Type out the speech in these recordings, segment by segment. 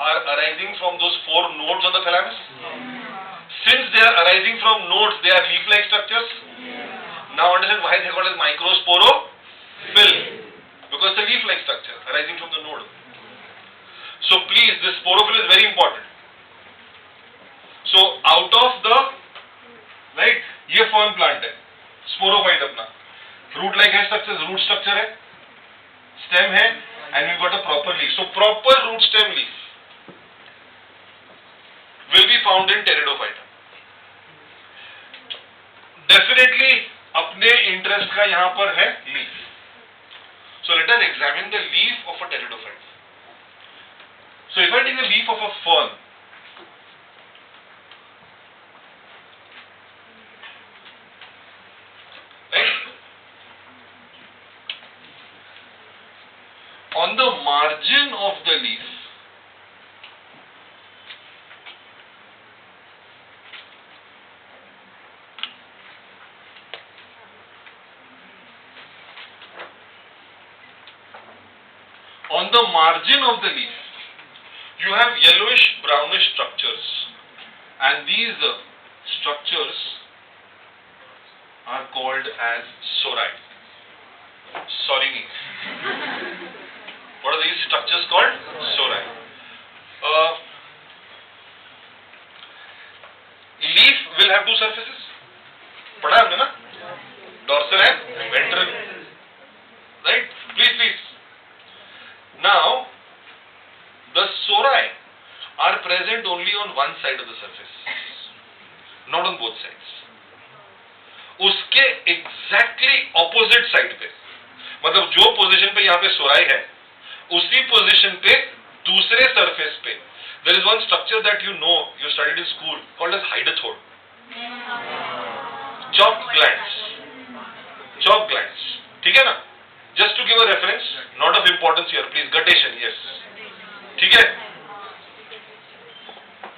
are arising from those 4 nodes on the thalamus? Since they are arising from nodes, they are leaf-like structures. Now understand why they are called as microsporophyll. Because it's a leaf-like structure arising from the node. So please, this sporophyll is very important. So out of the, right, ये fern plant है, sporophyte अपना, root-like है structure, root structure है, stem है, and we got a proper leaf. So proper root stem leaf will be found in pteridophyta. Definitely अपने interest का यहाँ पर है leaf. So let us examine the leaf of a pteridophyte. So if I take the leaf of a fern, right, on the margin of the leaf, you have yellowish brownish structures, and these structures are called as sori. Sorry. What are these structures called? Sori. Leaf will have 2 surfaces. पढ़ा हमने ना? Dorsal and ventral. Right? Please. Now, the sori are present only on one side of the surface, not on both sides. उसके exactly opposite side पे, मतलब जो position पे यहाँ पे sori है, उसी position पे दूसरे surface पे, there is one structure that you know, you studied in school, called as hydathode. Chalk glands. ठीक है ना? Just to give a reference, not of importance here, please. Guttation, yes. ठीक है?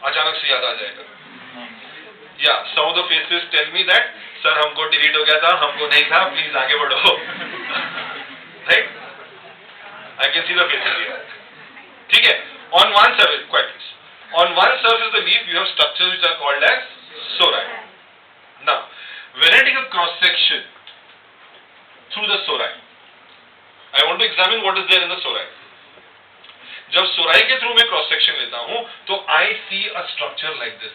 अचानक से याद आ जाएगा. Yeah, some of the faces tell me that, sir हमको delete हो गया था, हमको नहीं था, please आगे बढ़ो. Right? I can see the faces here. ठीक है? On one surface, quiet please. On one surface of the leaf, you have structures which are called as sori. Now, when I take a cross section through the sori, I want to examine what is there in the sori. जब सोराई के through मैं cross section लेता हूं तो I see a structure like this.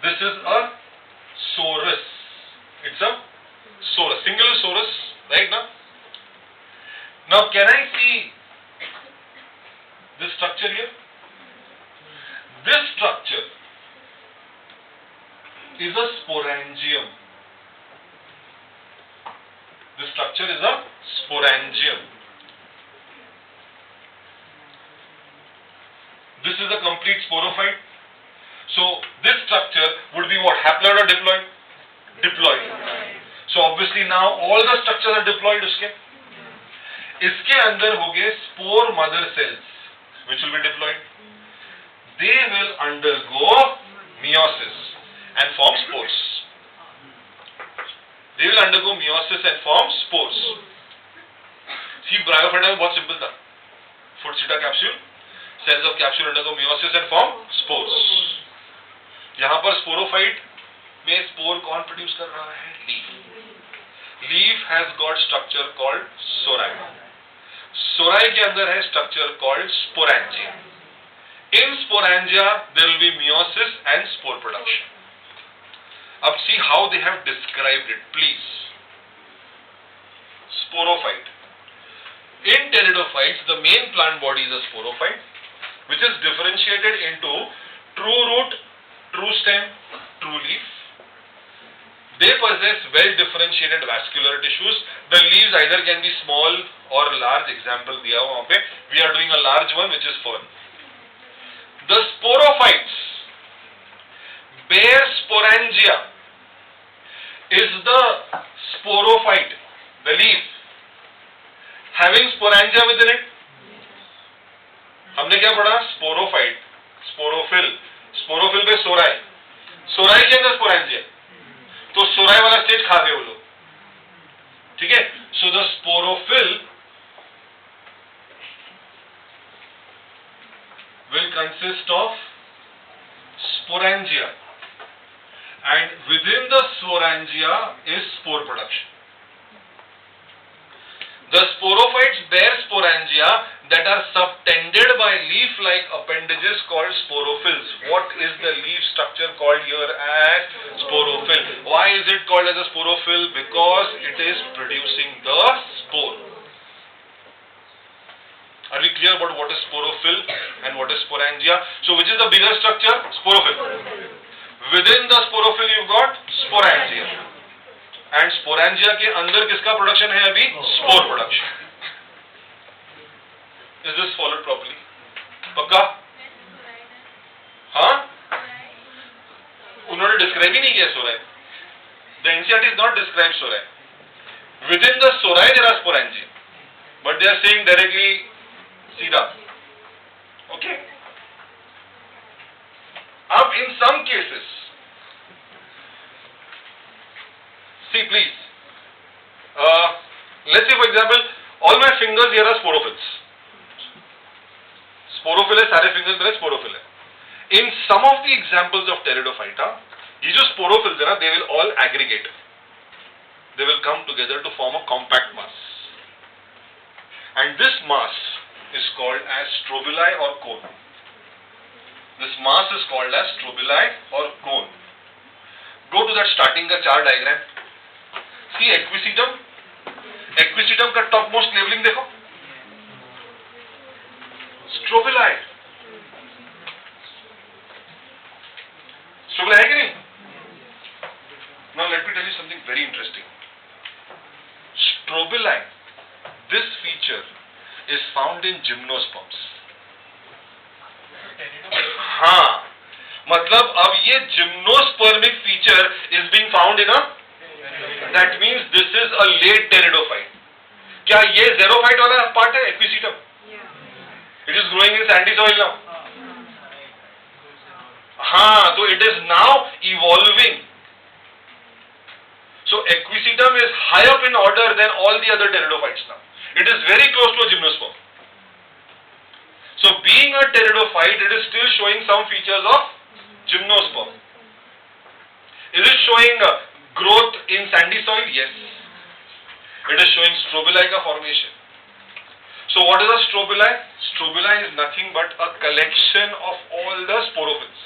This is a sorus. It's a sorus, singular sorus, right ना? Now can I see this structure here? This structure is a sporangium. This structure is a sporangium. This is a complete sporophyte. So this structure would be what? Haploid or diploid? Diploid. So obviously now all the structures are diploid. इसके अंदर होंगे spore mother cells, which will be diploid. They will undergo meiosis and form spores. They will undergo meiosis and form spores. See, bryophyta में बहुत simple था. Footsita capsule, cells of capsule undergo meiosis and form spores. यहाँ पर sporophyte में spore कौन produce कर रहा है? Leaf. Leaf has got structure called sori. Sori के अंदर है structure called sporangia. In sporangia there will be meiosis and spore production. अब see how they have described it, please. Sporophyte. In pteridophytes, the main plant body is a sporophyte, which is differentiated into true root, true stem, true leaf. They possess well differentiated vascular tissues. The leaves either can be small or large. Example दिया वहाँ पे. We are doing a large one, which is fern. The sporophytes bear sporangia. Is the sporophyte, the leaf, having sporangia within it? हमने क्या पढ़ा? Sporophyte, sporophyll, sporophyll पे सोराई, सोराई के अंदर sporangia. तो सोराई वाला स्टेज खा गए वो लोग. ठीक है? So the sporophyll consists of sporangia, and within the sporangia is spore production. The sporophytes bear sporangia that are subtended by leaf-like appendages called sporophylls. What is the leaf structure called here as sporophyll? Why is it called as a sporophyll? Because it is producing the spore. Are we clear about what is sporophyll and what is sporangia? So which is the bigger structure? Sporophyll. Within the sporophyll you've got sporangia. And sporangia के अंदर किसका production है अभी? Spore production. Is this followed properly? पक्का? हाँ, उन्होंने describe ही नहीं किया sori. The NCERT is not describe sori. Within the sori there are sporangia, but they are saying directly सीधा. ओके. अब in some cases, see please, let's say for example all my fingers here are sporophylls. Sporophyll है, सारे fingers मेरे sporophyll है. In some of the examples of Pteridophyta, ये जो sporophylls है ना, they will all aggregate. They will come together to form a compact mass, and this mass is called as strobili or cone. This mass is called as strobili or cone. Go to that starting का chart diagram. See equisetum. Equisetum का top most levelling देखो, strobili. Strobili है कि नहीं? Now let me tell you something very interesting. Strobili, this feature is found in gymnosperms. हाँ, मतलब अब ये gymnospermic feature is being found in a, that means this is a late pteridophyte. क्या ये xerophyte वाला पार्ट है equisetum? It is growing in sandy soil now. हाँ, तो it is now evolving. So equisetum is high up in order than all the other pteridophytes now. It is very close to a gymnosperm. So being a pteridophyte, it is still showing some features of gymnosperm. Is it showing growth in sandy soil? Yes. It is showing strobili ka formation. So what is a strobili? Strobili is nothing but a collection of all the sporophylls.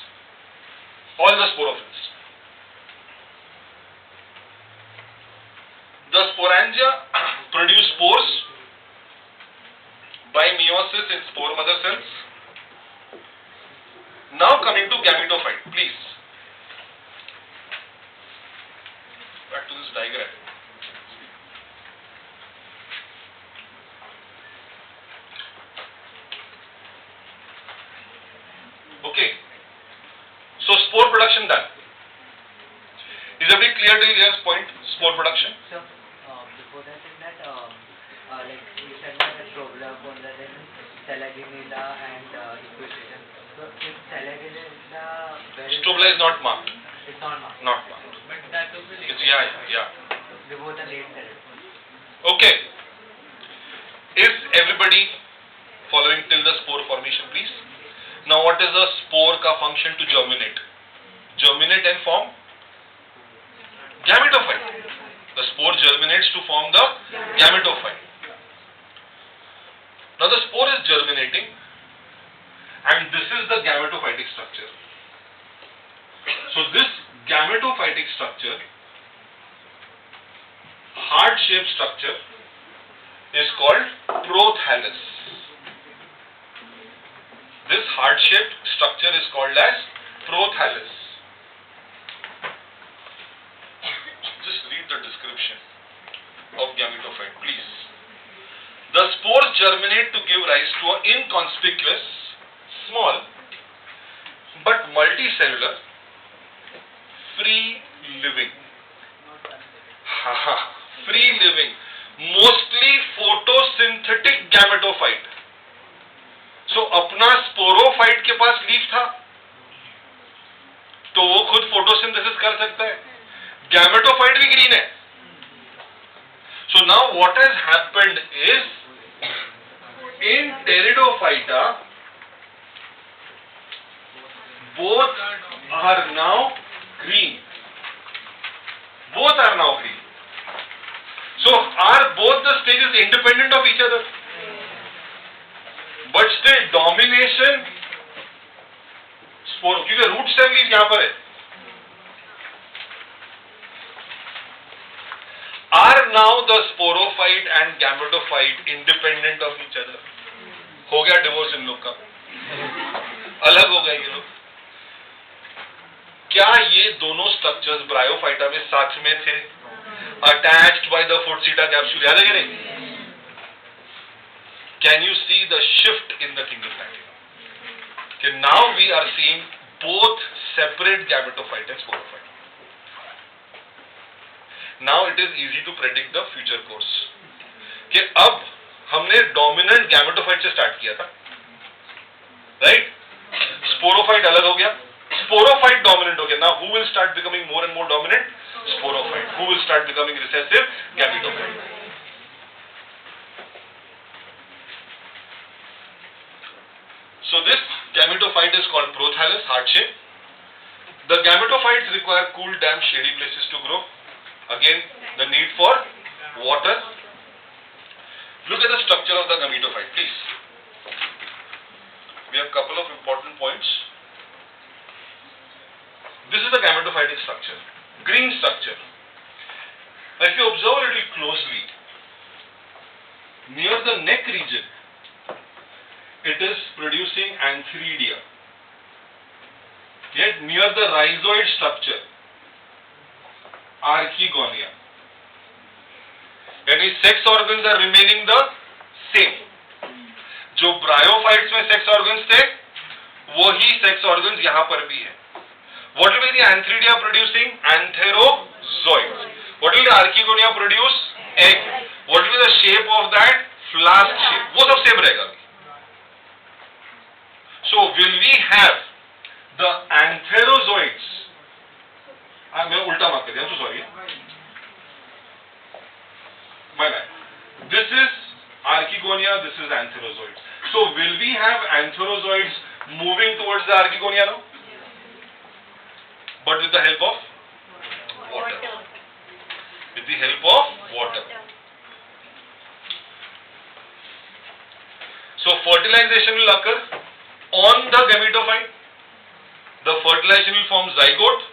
All the sporophylls. The sporangia produce spores by meiosis in spore mother cells. Now coming to gametophyte, please. Back to this diagram. Okay. So spore production done. Is everybody clear till this point? Spore production. So before that, in that like you said that strobila, then Selaginella and equisetum. So if Selaginella, Strobila is not marked. It's not marked. Not marked. But that will be. It's yeah. They both are late pterid. Okay. Is everybody following till the spore formation, please? Now, what is the spore ka function to germinate? Germinate and form gametophyte. The spore germinates to form the gametophyte. Now, the spore is germinating, and this is the gametophytic structure. So, this gametophytic structure, heart-shaped structure, is called prothallus. This heart-shaped structure is called as prothallus. Just read the description of gametophyte, please. The spores germinate to give rise to an inconspicuous, small, but multicellular, free-living, mostly photosynthetic gametophyte. So अपना sporophyte के पास leaf था, तो वो खुद photosynthesis कर सकता है. Gametophyte भी ग्रीन है. So now what has happened is, in Pteridophyta, both are now green. Both are now green. So are both the stages independent of each other? But still domination स्पोरो, क्योंकि root stem leaf यहां पर है. Are now the sporophyte and gametophyte independent of each other? हो गया divorce इन लोग का, अलग हो गए ये लोग. क्या ये दोनों स्ट्रक्चर्स ब्रायोफाइटा में साथ में थे, attached by the foot seta capsule? याद है कि नहीं? Can you see the shift in the kingdom Plantae? Now we are seeing both separate gametophyte and sporophyte. Now it is easy to predict the future course. कि अब हमने dominant gametophyte से start किया था, right? Sporophyte अलग हो गया, sporophyte dominant हो गया. Now who will start becoming more and more dominant? Sporophyte. Who will start becoming recessive? Gametophyte. So this gametophyte is called prothallus, heart shape. The gametophytes require cool, damp, shady places to grow. Again, the need for water. Look at the structure of the gametophyte, please. We have a couple of important points. This is the gametophytic structure, green structure. Now, if you observe a little closely, near the neck region, it is producing antheridia. Yet near the rhizoid structure, archegonia. यानी sex organs are remaining the same. जो bryophytes में sex organs थे, वही sex organs यहाँ पर भी है. What will be the antheridia producing? Antherozoids. What will the archegonia produce? Egg. What will be the shape of that? Flask shape. वो सब same रहेगा. So will we have the antherozoids? मैं उल्टा mark कर दिया, I'm so sorry. My bad. This is archegonia, this is antherozoids. So will we have antherozoids moving towards the archegonia now? But with the help of water. With the help of water. So fertilization will occur on the gametophyte. The fertilization will form zygote,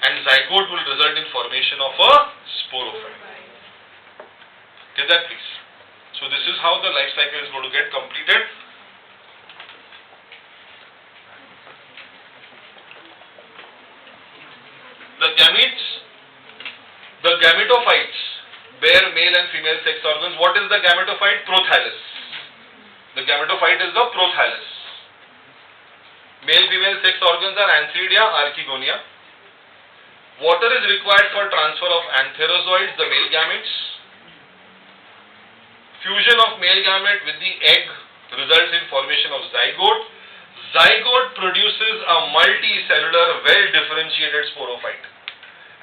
and zygote will result in formation of a sporophyte. Get that, please? So this is how the life cycle is going to get completed. The gametes, the gametophytes bear male and female sex organs. What is the gametophyte? Prothallus. The gametophyte is the prothallus. Male-female sex organs are antheridia, archegonia. Water is required for transfer of antherozoids, the male gametes. Fusion of male gamete with the egg results in formation of zygote. Zygote produces a multicellular, well-differentiated sporophyte.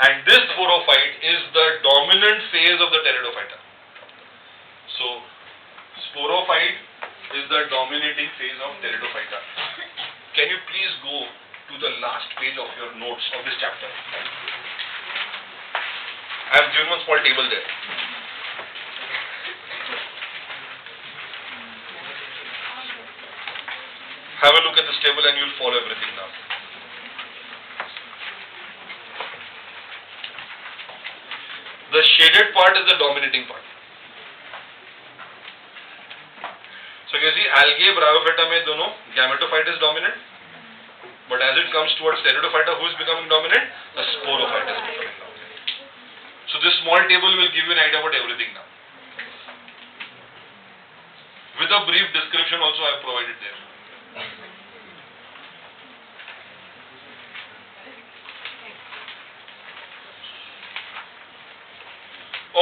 And this sporophyte is the dominant phase of the pteridophyta. So, sporophyte is the dominating phase of pteridophyta. Can you please go to the last page of your notes of this chapter? I have given one small table there. Have a look at this table and you will follow everything now. The shaded part is the dominating part. So you see, algae, bryophyta में दोनों gametophyte is dominant, but as it comes towards pteridophyta, who is becoming dominant? The sporophyte is becoming dominant. So this small table will give you an idea about everything now. With a brief description also I have provided there.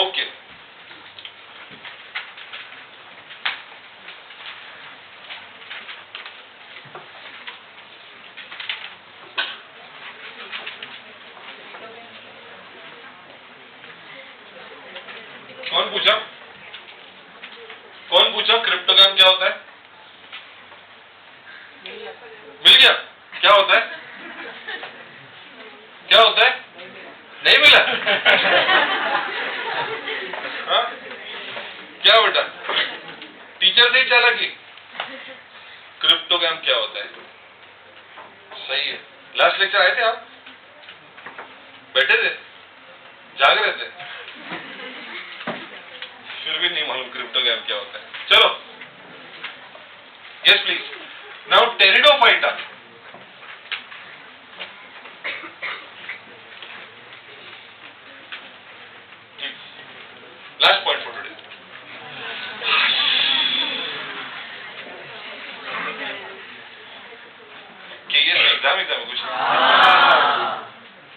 Okay. कौन पूछा cryptogram क्या होता है? मिल गया? क्या होता है? क्या होता है? नहीं मिला? हाँ? क्या बेटा? टीचर से ही चालाकी? क्रिप्टोग्राम क्या होता है? सही है। लास्ट लेक्चर आए थे आप? बैठे थे? जाग रहे थे? फिर भी नहीं मालूम क्रिप्टोग्राम क्या होता है। चलो, yes please. Now pteridophyta. Last point for today. Exam में कुछ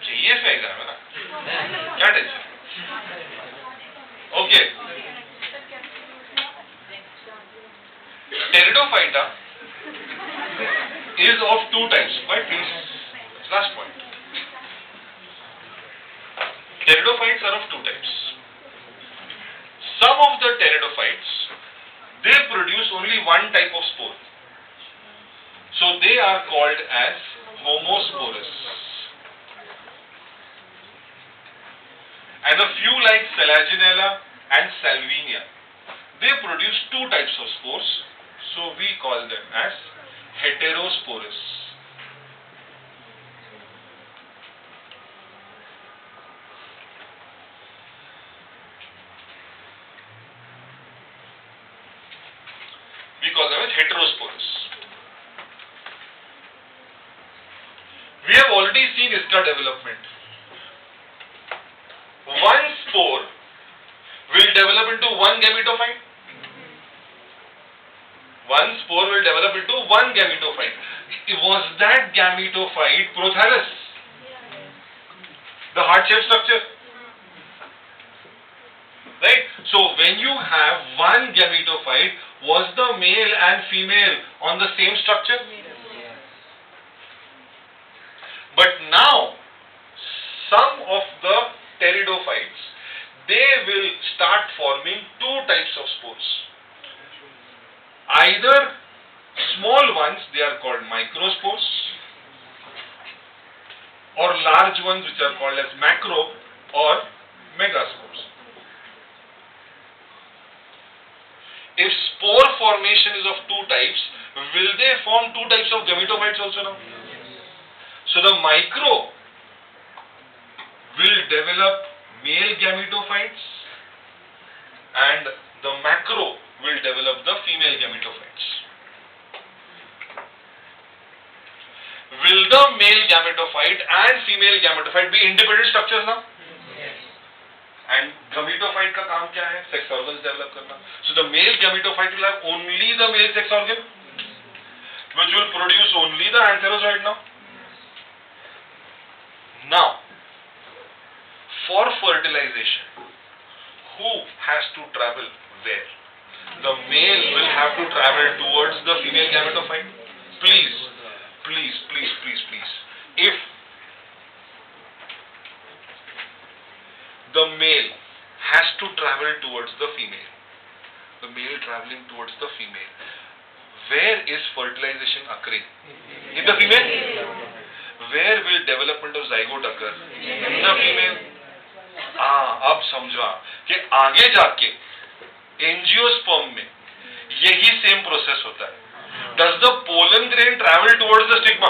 चाहिए, इसमें एग्जाम है ना, क्या tension? Okay, pteridophyta is of two types. Why please? Last point. Pteridophytes are of two types. Some of the pteridophytes, they produce only one type of spore. So they are called as homosporous. And a few like Selaginella and Salvinia, they produce two types of spores. So we call them as heterosporous. We call them as heterosporous. We have already seen इसका development. One spore will develop into one gametophyte. One spore will develop into one gametophyte. Was that gametophyte prothallus? The heart-shaped structure. Right? So when you have one gametophyte, was the male and female on the same structure? But now, some of the pteridophytes, they will start forming two types of spores. Either small ones, they are called microspores, or large ones which are called as macro or megaspores. If spore formation is of two types, will they form two types of gametophytes also now? So the micro will develop male gametophytes and the macro will develop the female gametophytes. Will the male gametophyte and female gametophyte be independent structures now? Yes. And gametophyte का काम क्या है? Sex organs develop करना. So the male gametophyte will have only the male sex organ, which will produce only the antherozoid now. Now, for fertilization, who has to travel where? The male will have to travel towards the female gametophyte. Please. If the male has to travel towards the female, the male traveling towards the female, where is fertilization occurring? In the female? Where will development of zygote occur? In the female. अब समझा कि आगे जाके angiosperm में यही same process होता है. Does the pollen grain travel towards the stigma?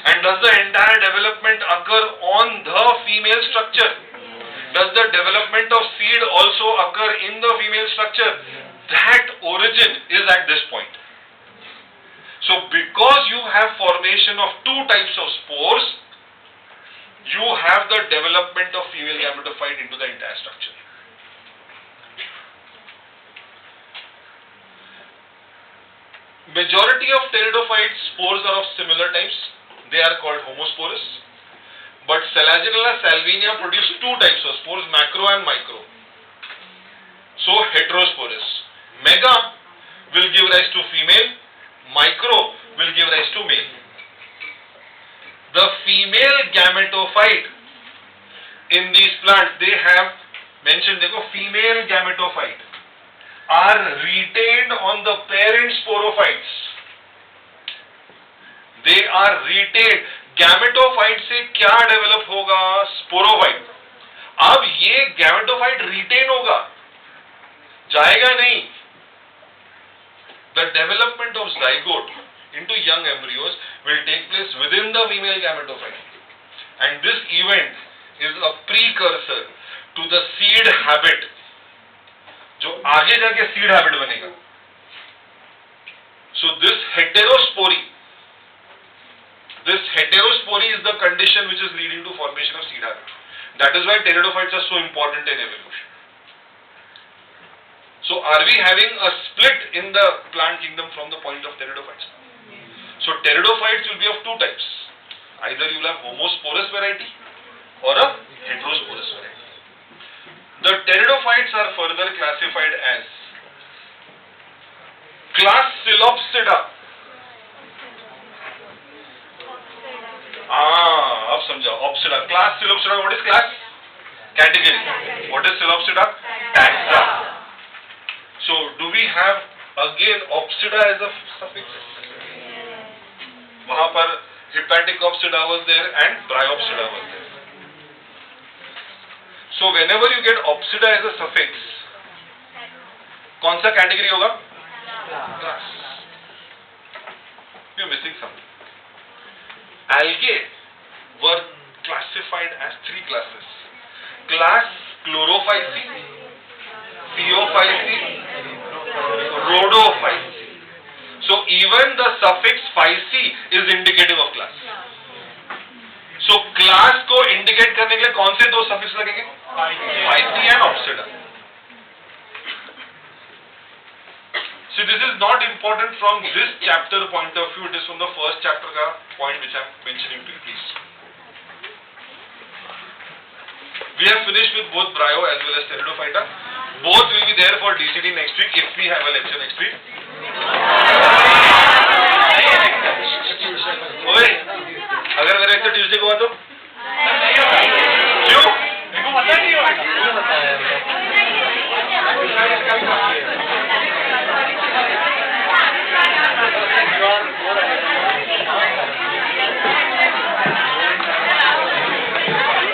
And does the entire development occur on the female structure? Does the development of seed also occur in the female structure? That origin is at this point. So because you have formation of two types of spores, you have the development of female gametophyte into the entire structure. Majority of pteridophyte spores are of similar types. They are called homosporous. But Selaginella salvinia produce two types of spores, macro and micro. So heterosporous. Mega will give rise to female, micro will give rise to male. The female gametophyte in these plants, they have mentioned, देखो, female gametophyte are retained on the parent sporophytes. They are retained. Gametophyte से क्या develop होगा? Sporophyte. अब ये gametophyte retain होगा, जाएगा नहीं. The development of zygote into young embryos will take place within the female gametophyte, and this event is a precursor to the seed habit, जो आगे जाके seed habit बनेगा. So this heterospory is the condition which is leading to formation of seed habit. That is why pteridophytes are so important in evolution. So are we having a split in the plant kingdom from the point of pteridophytes? So pteridophytes will be of two types. Either you will have homosporous variety or a heterosporous variety. The pteridophytes are further classified as class Psilopsida. अब समझा. Opsida. Class Psilopsida. What is class? Category. What is Psilopsida? Taxa. So do we have again Opsida as a suffix? वहां पर hepatic Opsida was there and Bryopsida was there. So whenever you get Opsida as a suffix, कौन सा category होगा? Class. You are missing something. Algae were classified as three classes. Class Chlorophyceae, Theophyceae, Rhodophyceae. So even the suffix phyceae is indicative of class. So class को indicate करने के लिए कौन से दो suffix लगेंगे? Phyceae and Opsida. So this is not important from this chapter point of view. It is from the first chapter का point which I am mentioning to you, please. We have finished with both Bryo as well as Pteridophyta. Both will be there for DCD next week if we have a lecture next week.